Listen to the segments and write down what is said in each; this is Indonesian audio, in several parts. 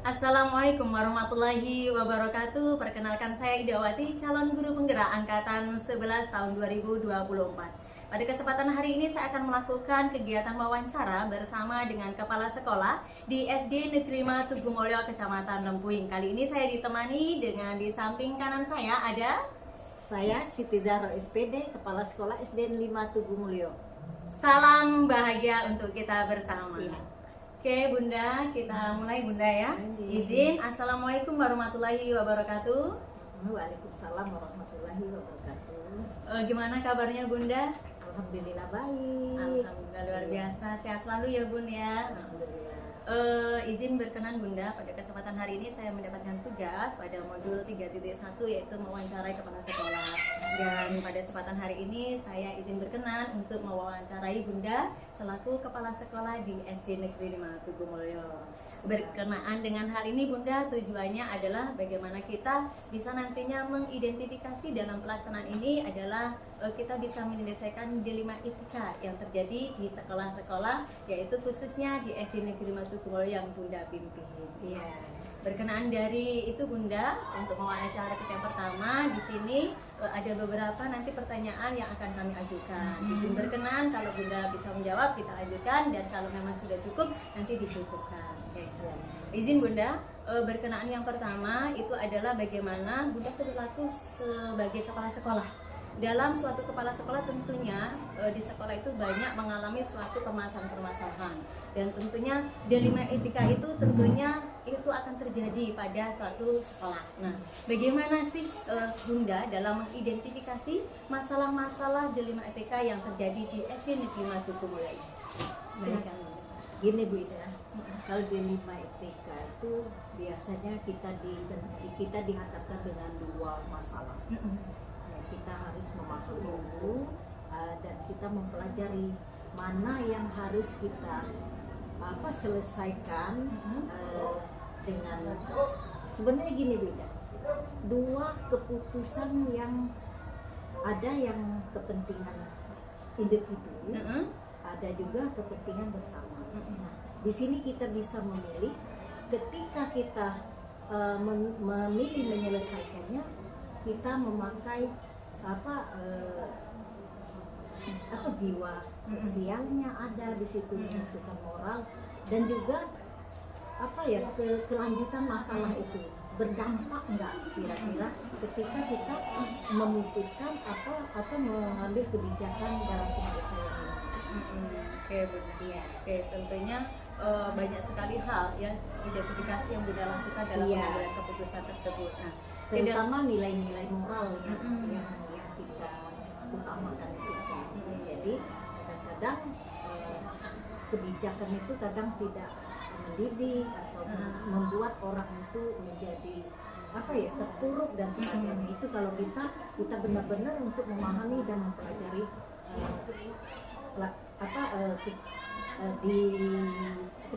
Assalamualaikum warahmatullahi wabarakatuh. Perkenalkan, saya Idawati, calon guru penggerak angkatan 11 tahun 2024. Pada kesempatan hari ini saya akan melakukan kegiatan wawancara bersama dengan kepala sekolah di SD Negeri 5 Tugumulyo, Kecamatan Lempuing. Kali ini saya ditemani dengan di samping kanan saya ada Saya Siti Zahra SPD, Kepala Sekolah SD 5 Tugumulyo. salam bahagia untuk kita bersama. Iya. Oke Bunda, kita mulai Bunda ya. Izin, Assalamualaikum warahmatullahi wabarakatuh. Waalaikumsalam warahmatullahi wabarakatuh. Gimana kabarnya Bunda? Alhamdulillah baik. Alhamdulillah luar biasa, sehat selalu ya Bun ya. Alhamdulillah. Izin berkenan Bunda, pada kesempatan hari ini saya mendapatkan tugas pada modul 3.1 yaitu mewawancarai kepala sekolah. Dan pada kesempatan hari ini saya izin berkenan untuk mewawancarai Bunda selaku kepala sekolah di SD Negeri 5 Tugumulyo. Berkenaan dengan hal ini Bunda, tujuannya adalah bagaimana kita bisa nantinya mengidentifikasi dalam pelaksanaan ini adalah kita bisa menyelesaikan dilema etika yang terjadi di sekolah-sekolah, yaitu khususnya di SD Negeri 5 Tugumulyo yang Bunda pimpin. Iya. Berkenaan dari itu Bunda, untuk mewawancara kita yang pertama di sini ada beberapa nanti pertanyaan yang akan kami ajukan. Izin berkenan kalau Bunda bisa menjawab kita ajukan, dan kalau memang sudah cukup nanti dicukupkan. Oke. Izin Bunda, berkenaan yang pertama itu adalah bagaimana Bunda selaku sebagai kepala sekolah. Dalam suatu kepala sekolah tentunya di sekolah itu banyak mengalami suatu permasalahan-permasalahan, dan tentunya dilema etika itu tentunya itu akan terjadi pada suatu sekolah. Nah, bagaimana sih Bunda dalam mengidentifikasi masalah-masalah dilema etika yang terjadi di SD Negeri 5 Tugumulyo ini? Silakan Bunda. Gini Bu Ida, kalau dilema etika itu biasanya kita dihadapkan dengan dua masalah. Kita harus memahami dulu dan kita mempelajari mana yang harus kita selesaikan dengan sebenarnya gini beda dua keputusan yang ada, yang kepentingan individu, ada juga kepentingan bersama. Nah, di sini kita bisa memilih ketika kita memilih menyelesaikannya, kita memakai jiwa sosialnya ada di situ, menentukan moral, dan juga kelanjutan masalah itu berdampak enggak kira-kira ketika kita memutuskan atau mengambil kebijakan dalam penyelesaian ini. Oke benar ya. Oke, tentunya banyak sekali hal yang identifikasi yang Bunda lakukan dalam pengambilan keputusan tersebut. Nah, terutama nilai-nilai moral yang kita utamakan di situ. Jadi kadang-kadang kebijakan itu kadang tidak mendidik atau membuat orang itu menjadi terpuruk dan sebagainya. Itu kalau bisa kita benar-benar untuk memahami dan mempelajari di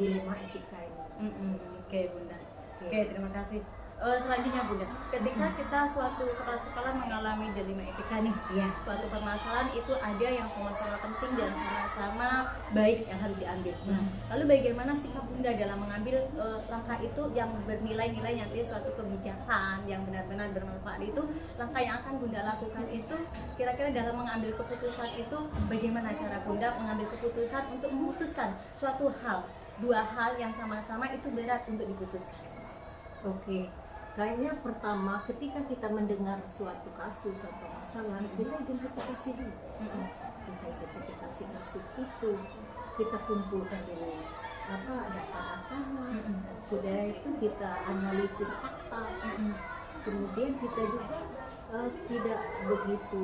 dilema etika ini. Oke Bunda. Oke, terima kasih. Selanjutnya Bunda, ketika kita suatu kepala sekolah mengalami dilema etika nih, suatu permasalahan itu ada yang sama-sama penting dan sama-sama baik yang harus diambil. Nah, lalu bagaimana sikap Bunda dalam mengambil langkah itu yang bernilai-nilai nanti suatu kebijakan yang benar-benar bermanfaat itu, langkah yang akan Bunda lakukan itu kira-kira dalam mengambil keputusan itu bagaimana cara Bunda mengambil keputusan untuk memutuskan suatu hal, dua hal yang sama-sama itu berat untuk diputuskan? Oke. Kayaknya pertama ketika kita mendengar suatu kasus atau masalah, kita identifikasi dulu. Kita identifikasi kasus itu, kita kumpulkan dulu data-datanya. Sudah itu kita analisis fakta. Kemudian kita juga tidak begitu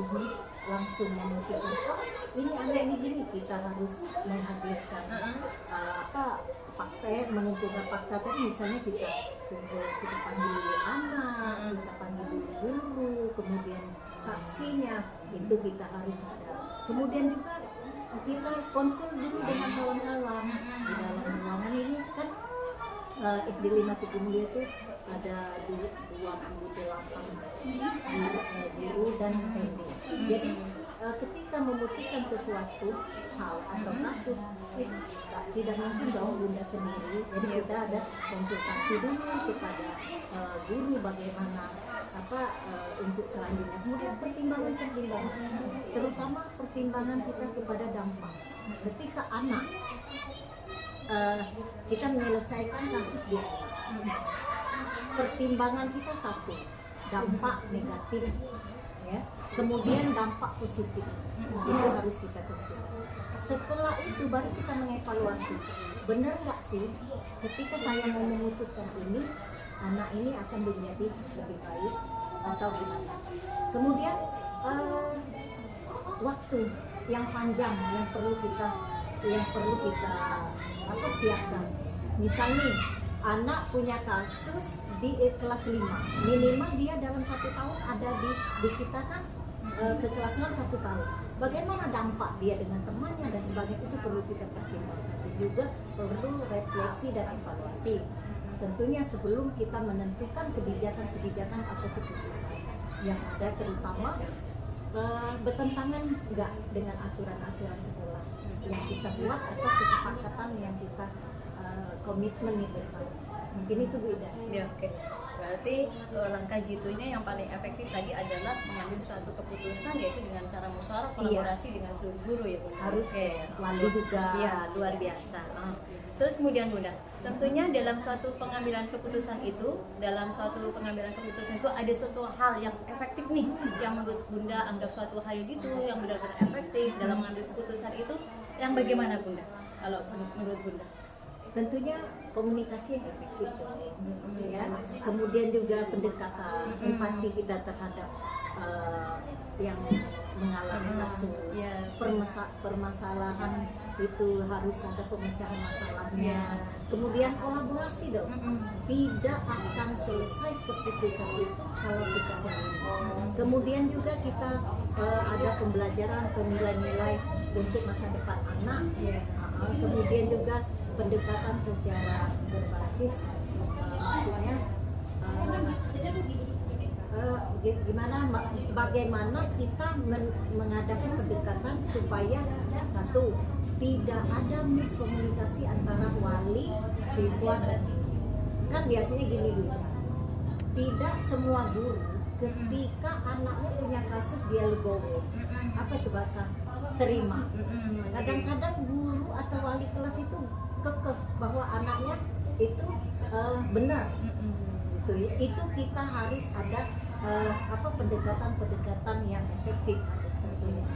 langsung memutuskan ini ada ini gini, kita harus menghadirkan fakta, menentukan fakta tadi. Misalnya kita panggil anak, kita panggil guru, kemudian saksinya itu kita harus ada. Kemudian juga kita konsul dulu dengan kawan-kawan di dalam ruangan ini kan. SD 5 Tugumulyo itu ada 28 guru dan pendek. Jadi ketika memutuskan sesuatu hal atau kasus itu tidak mungkin dong Bunda sendiri. Jadi kita ada konsultasi dulu kepada guru bagaimana untuk selanjutnya. Kemudian pertimbangan, terutama pertimbangan kita kepada dampak. Ketika anak kita menyelesaikan kasus di anak, pertimbangan kita satu, dampak negatif, ya. Kemudian dampak positif itu harus kita tentukan. Setelah itu baru kita mengevaluasi, benar nggak sih ketika saya mau memutuskan ini, anak ini akan menjadi lebih baik atau gimana. Kemudian waktu yang panjang yang perlu kita siapkan. Misalnya anak punya kasus di kelas 5, minimal dia dalam 1 tahun ada di kita kan ke kelas 6 1 tahun. Bagaimana dampak dia dengan temannya dan sebagainya itu perlu kita pertimbangkan. Juga perlu refleksi dan evaluasi. Tentunya sebelum kita menentukan kebijakan atau keputusan yang ada, terutama bertentangan enggak dengan aturan-aturan sekolah yang kita buat atau kesepakatan yang kita komitmen bersama. Mungkin itu Bu Ida. Ya, oke. Berarti langkah jitunya yang paling efektif tadi adalah mengambil suatu keputusan, yaitu dengan cara musyawarah kolaborasi dengan seluruh guru ya Bu. Harus wali juga. Iya, luar biasa. Terus kemudian Bunda, tentunya dalam suatu pengambilan keputusan itu ada suatu hal yang efektif nih, yang menurut Bunda anggap suatu hal itu yang benar-benar efektif dalam mengambil keputusan itu, yang bagaimana Bunda? Kalau menurut Bunda? Tentunya komunikasi yang efektif, ya. Kemudian juga pendekatan, empati kita terhadap yang mengalami kasus, permasalahan itu harus ada pemecahan masalahnya. Kemudian kolaborasi dong. Tidak akan selesai keputusan itu kalau kita sendiri. Kemudian juga kita ada pembelajaran nilai-nilai untuk masa depan anak. Kemudian juga pendekatan secara berbasis, maksudnya bagaimana kita mengadakan pendekatan supaya satu, tidak ada miskomunikasi antara wali, siswa. Kan biasanya gini dulu, tidak semua guru ketika anaknya punya kasus dia legowo, apa itu bahasa, terima. Kadang-kadang guru atau wali kelas itu kekeh bahwa anaknya itu benar. Itu kita harus ada pendekatan yang efektif tentunya.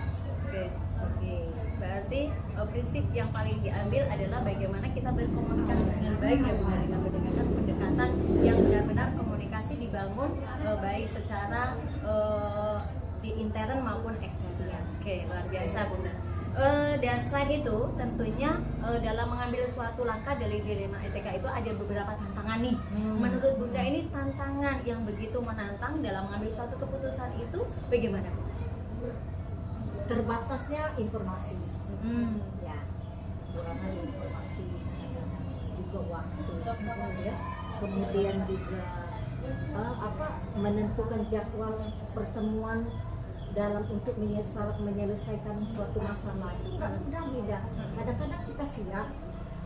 Oke. Berarti prinsip yang paling diambil adalah bagaimana kita berkomunikasi dengan baik ya Bu, dengan pendekatan yang benar-benar komunikasi dibangun baik secara di intern maupun eksternal. Oke, luar biasa Bunda. Dan selain itu tentunya dalam mengambil suatu langkah dari dilema etika itu ada beberapa tantangan nih. Menurut Bunda ini tantangan yang begitu menantang dalam mengambil suatu keputusan itu bagaimana Bu? Terbatasnya informasi, ya, kurangnya informasi, juga waktu, ya. Kemudian juga menentukan jadwal pertemuan dalam untuk menyelesaikan suatu masalah itu nggak mudah beda. Kadang-kadang kita siap,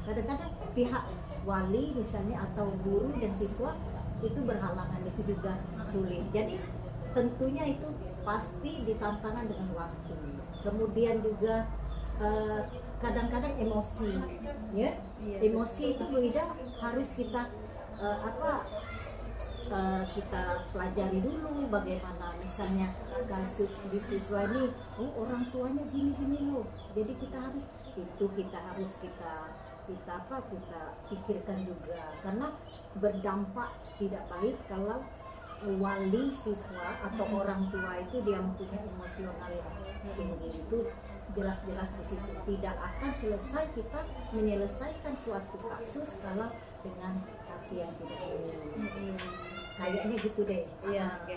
kadang-kadang pihak wali misalnya atau guru dan siswa itu berhalangan, itu juga sulit. Jadi tentunya itu pasti ditantangan dengan waktu. Kemudian juga kadang-kadang emosi, ya. Emosi itu tidak harus kita kita pelajari dulu bagaimana misalnya kasus di siswa ini, orang tuanya gini-gini loh. Jadi kita harus pikirkan juga, karena berdampak tidak baik kalau wali siswa atau orang tua itu dia mempunyai emosional yang tinggi. Itu jelas-jelas di situ tidak akan selesai kita menyelesaikan suatu kasus kalau dengan hati yang tidak tulus. Kayaknya gitu deh. Iya, oke.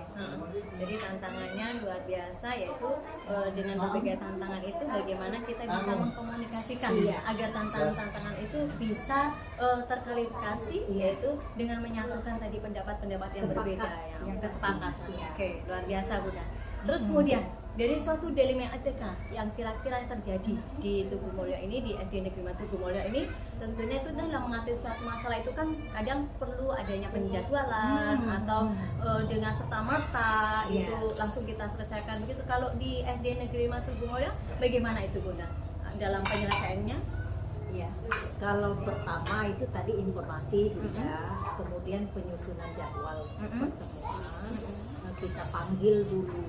Jadi tantangannya luar biasa, yaitu dengan berbagai tantangan itu bagaimana kita bisa mengkomunikasikan agar tantangan itu bisa terklarifikasi, yaitu dengan menyatukan tadi pendapat-pendapat yang berbeda, yang kesepakatan. Oke, luar biasa Bunda. Terus kemudian dari suatu dilematika yang kira-kira terjadi di Tugu Mulyo ini, di SD Negeri 5 Tugu Mulyo ini, tentunya itu dalam mengatasi suatu masalah itu kan kadang perlu adanya penjadwalan atau dengan serta-merta itu langsung kita selesaikan begitu. Kalau di SD Negeri 5 Tugu Mulyo bagaimana itu Bunda dalam penyelesaiannya? Ya, kalau pertama itu tadi informasi juga, kemudian penyusunan jadwal pertemuan, kita panggil dulu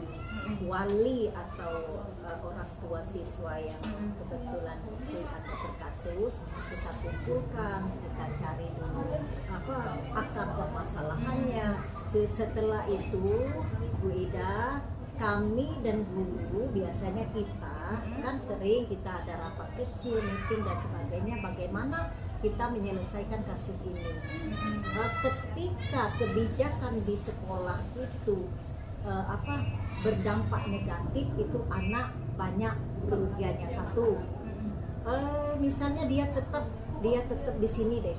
wali atau orang tua siswa yang kebetulan atau berkasus, kita kumpulkan, kita cari dulu apa akar permasalahannya. Setelah itu Bu Ida, kami dan guru biasanya kita kan sering kita ada rapat kecil, meeting dan sebagainya, bagaimana kita menyelesaikan kasus ini. Ketika kebijakan di sekolah itu berdampak negatif, itu anak banyak kerugiannya. Satu, misalnya dia tetap di sini deh,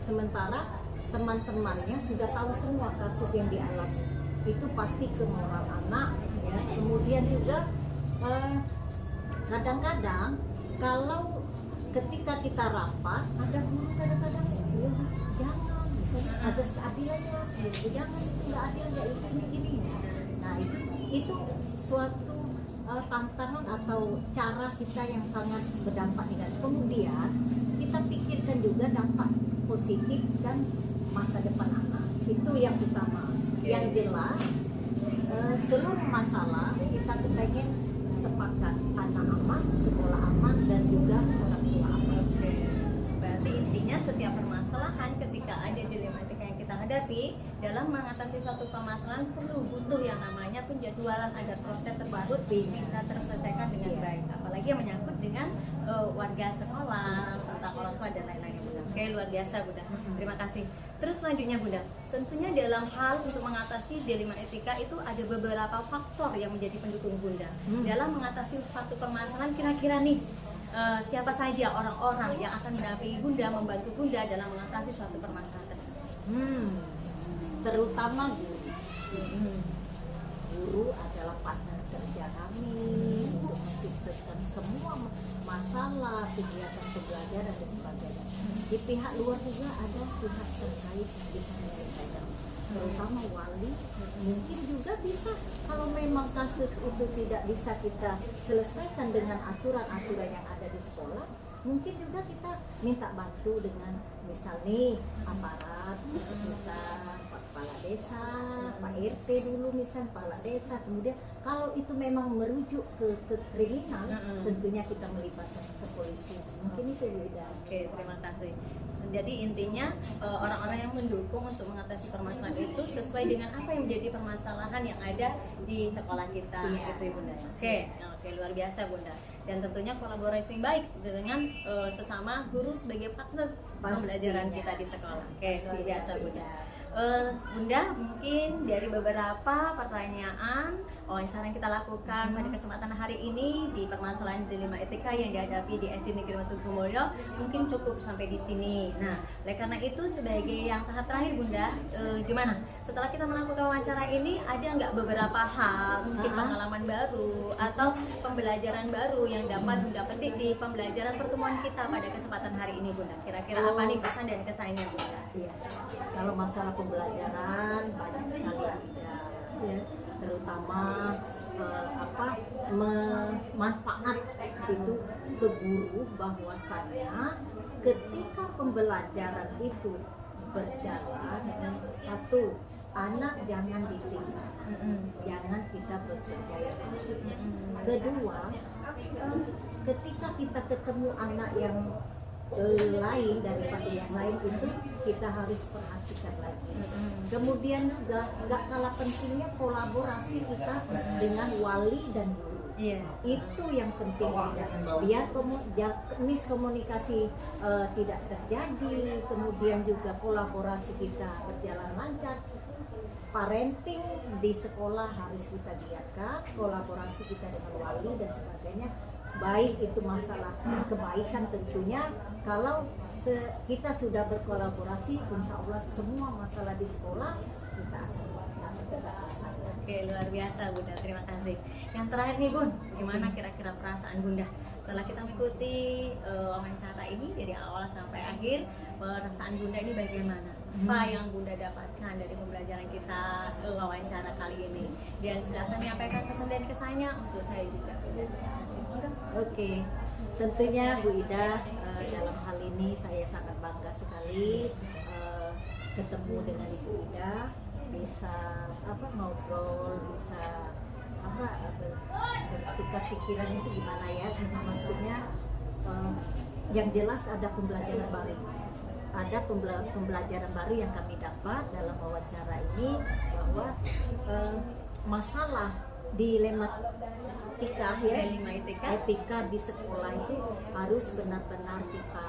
sementara teman-temannya sudah tahu semua kasus yang dialami, itu pasti ke moral anak ya. Kemudian juga kadang-kadang kalau ketika kita rapat ada guru kadang-kadang ya jangan, misalnya azas keadilannya jangan, itu nggak adil, nggak ini. Nah itu suatu tantangan atau cara kita yang sangat berdampak negatif. Kemudian kita pikirkan juga dampak positif dan masa depan anak, itu yang utama. Yang jelas seluruh masalah kita kepengen sepakat, anak aman, sekolah aman, dan juga orang tua aman. Berarti intinya setiap permasalahan ketika ada dilematika yang kita hadapi dalam mengatasi suatu permasalahan butuh yang namanya penjadwalan agar proses tersebut bisa terselesaikan dengan baik, apalagi yang menyangkut dengan warga sekolah, tentang orang tua dan lain-lain. Oke, luar biasa Bunda, terima kasih. Terus selanjutnya Bunda, tentunya dalam hal untuk mengatasi dilema etika itu ada beberapa faktor yang menjadi pendukung Bunda dalam mengatasi suatu permasalahan. Kira-kira nih siapa saja orang-orang yang akan mendampingi Bunda, membantu Bunda dalam mengatasi suatu permasalahan tersebut? Terutama guru adalah partner kerja kami untuk mensukseskan semua masalah kegiatan pembelajaran dan sebagainya. Di pihak luar juga ada pihak terkait yang bisa menyelesaikan, terutama wali. Mungkin juga bisa, kalau memang kasus itu tidak bisa kita selesaikan dengan aturan-aturan yang ada di sekolah, mungkin juga kita minta bantu dengan misalnya aparat kita, Pak Kepala Desa, Pak RT dulu misal, Kepala Desa. Kemudian kalau itu memang merujuk ke kriminal, tentunya kita melibatkan kepolisian. Mungkin itu beda. Oke, terima kasih. Jadi intinya orang-orang yang mendukung untuk mengatasi permasalahan itu sesuai dengan apa yang menjadi permasalahan yang ada di sekolah kita, gitu Bunda. Oke, luar biasa Bunda. Dan tentunya kolaborasi yang baik dengan sesama guru sebagai partner pembelajaran kita di sekolah. Oke, luar biasa Bunda. Bunda, mungkin dari beberapa pertanyaan wawancara yang kita lakukan pada kesempatan hari ini di permasalahan dilema etika yang dihadapi di SD Negeri 5 Tugu Mulyo mungkin cukup sampai di sini. Nah, oleh karena itu sebagai yang tahap terakhir Bunda, gimana? Setelah kita melakukan wawancara ini, ada nggak beberapa hal, mungkin pengalaman baru atau pembelajaran baru yang dapat Bunda petik di pembelajaran pertemuan kita pada kesempatan hari ini Bunda? Kira-kira apa nih pesan dan kesannya Bunda? Iya. Kalau masalah pembelajaran banyak sekali ya, terutama manfaat itu ke guru, bahwasanya ketika pembelajaran itu berjalan, satu, anak jangan ditinggal, jangan kita berpercaya. Kedua, ketika kita ketemu anak yang lain daripada yang lain, itu kita harus perhatikan lagi. Kemudian juga nggak kalah pentingnya kolaborasi kita dengan wali dan guru. Itu yang penting, biar miskomunikasi tidak terjadi, kemudian juga kolaborasi kita berjalan lancar. Parenting di sekolah harus kita giatkan, kolaborasi kita dengan wali dan sebagainya. Baik itu masalah kebaikan tentunya, kalau kita sudah berkolaborasi, insya Allah semua masalah di sekolah kita akan kita selesai. Oke, luar biasa Bunda, terima kasih. Yang terakhir nih Bun, gimana kira-kira perasaan Bunda setelah kita mengikuti wawancara ini dari awal sampai akhir? Perasaan Bunda ini bagaimana? Apa yang Bunda dapatkan dari pembelajaran kita wawancara kali ini? Dan silakan menyampaikan pesan dan kesannya untuk saya juga. Oke, tentunya Bu Ida, dalam hal ini saya sangat bangga sekali ketemu dengan Ibu Ida, bisa ngobrol, bisa bertukar pikiran itu gimana ya, maksudnya yang jelas ada pembelajaran baru. Ada pembelajaran baru yang kami dapat dalam wawancara ini, bahwa masalah dilematika etika di sekolah itu harus benar-benar kita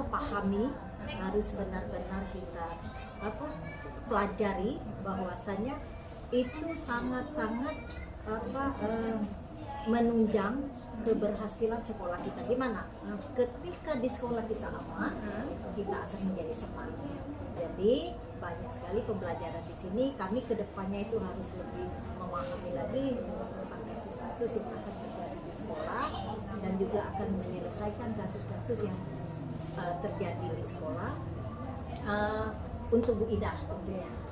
pahami, harus benar-benar kita pelajari, bahwasanya itu sangat-sangat menunjang keberhasilan sekolah kita. Gimana? Ketika di sekolah kita aman, kita akan menjadi semangat. Jadi banyak sekali pembelajaran di sini. Kami kedepannya itu harus lebih memahami lagi tentang kasus-kasus yang akan terjadi di sekolah, dan juga akan menyelesaikan kasus-kasus yang terjadi di sekolah. Untuk Bu Ida,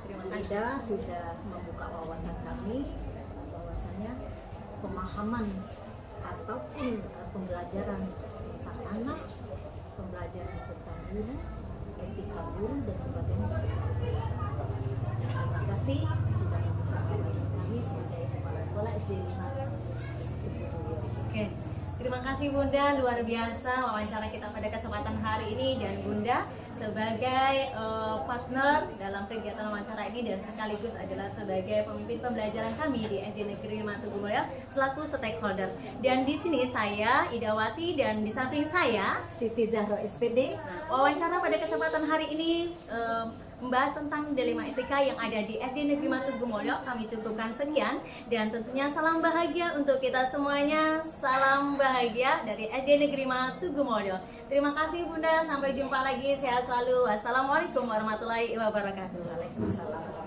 terima kasih. Ida sudah membuka wawasan kami, bahwasanya pemahaman ataupun pembelajaran tentang anak, pembelajaran tentang guru, etika guru dan sebagainya. Terima kasih sudah membuka wawasan kami sebagai kepala sekolah SD 5. Oke, terima kasih Bunda, luar biasa wawancara kita pada kesempatan hari ini, dan Bunda sebagai partner dalam kegiatan wawancara ini dan sekaligus adalah sebagai pemimpin pembelajaran kami di SD Negeri 5 Tugumulyo selaku stakeholder. Dan di sini saya Idawati, dan di samping saya Siti Zahro SPD. Wawancara pada kesempatan hari ini membahas tentang dilema etika yang ada di SD Negeri 5 Tugumulyo. Kami cukupkan sekian, dan tentunya salam bahagia untuk kita semuanya. Salam bahagia dari SD Negeri 5 Tugumulyo. Terima kasih Bunda, sampai jumpa lagi, sehat selalu. Wassalamualaikum warahmatullahi wabarakatuh. Waalaikumsalam.